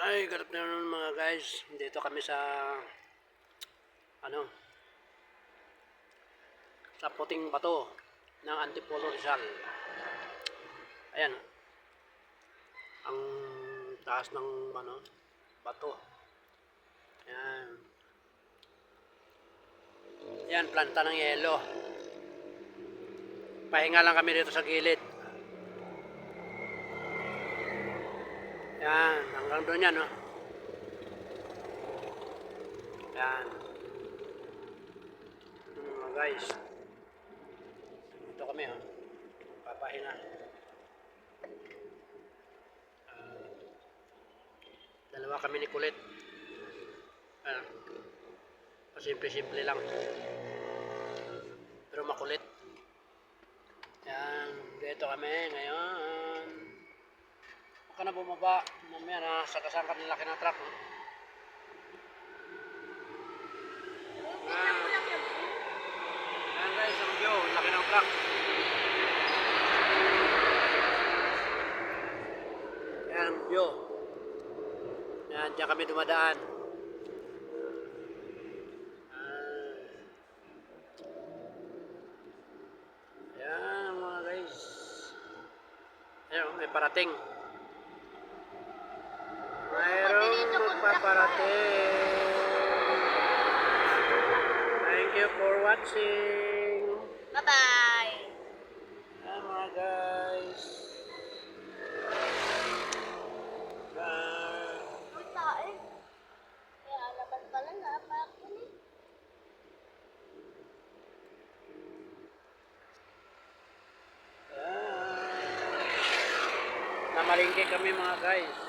Ay, good afternoon mga guys. Dito kami sa ano, sa puting bato ng Antipolo Rizal. Ayan, ang taas ng bato. Ayan. Ayan, planta ng yelo. Pahinga lang kami dito sa gilid. Ayan, hanggang doon yan, no? Ayan. Mga guys. Dito kami, oh. Papahinga. Dalawa kami ni Kulit. Ayan. Simple-simple lang. Pero makulit. Ayan, dito kami ngayon. Huwag ka na bumaba. Mamaya na sakasan ka ng laki ng truck. No? Ayan guys, ang view. Laki ng truck. Ayan ang view. Ayan, dyan kami dumadaan. Ayan mga guys. Ayan, may parating. Mayroong magpaparating. Thank you for watching. Bye-bye! Ayan mga guys. Bye. Ang tae. Kaya naman pala napakun eh. Namalingke kami mga guys.